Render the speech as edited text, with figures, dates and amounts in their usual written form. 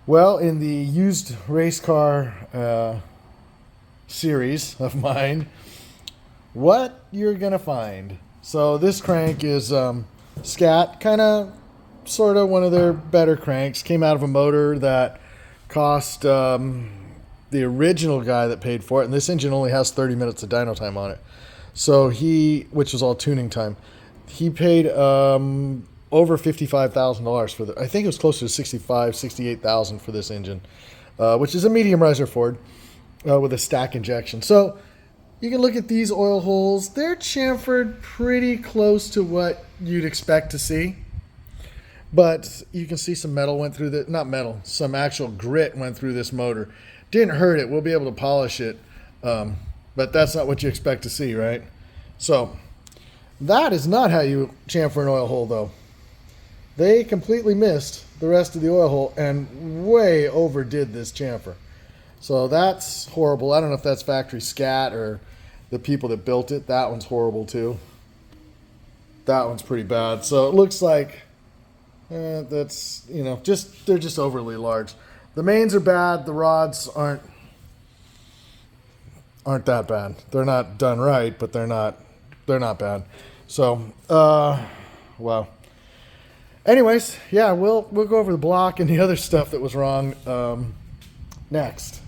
Well, in the used race car series of mine, what you're going to find. So this crank is SCAT, kind of, sort of one of their better cranks. Came out of a motor that cost the original guy that paid for it, and this engine only has 30 minutes of dyno time on it. So which was all tuning time, he paid over $55,000 for the. I think it was closer to 65, 68,000 for this engine, which is a medium riser Ford with a stack injection. So you can look at these oil holes. They're chamfered pretty close to what you'd expect to see. But you can see some metal went through not metal, some actual grit went through this motor. Didn't hurt it. We'll be able to polish it. But that's not what you expect to see, right? So that is not how you chamfer an oil hole, though. They completely missed the rest of the oil hole and way overdid this chamfer. So that's horrible. I don't know if that's factory SCAT or the people that built it. That one's horrible too. That one's pretty bad. So it looks like that's, they're just overly large. The mains are bad. The rods aren't that bad. They're not done right, but they're not bad. So, well. Anyways, yeah, we'll go over the block and the other stuff that was wrong next.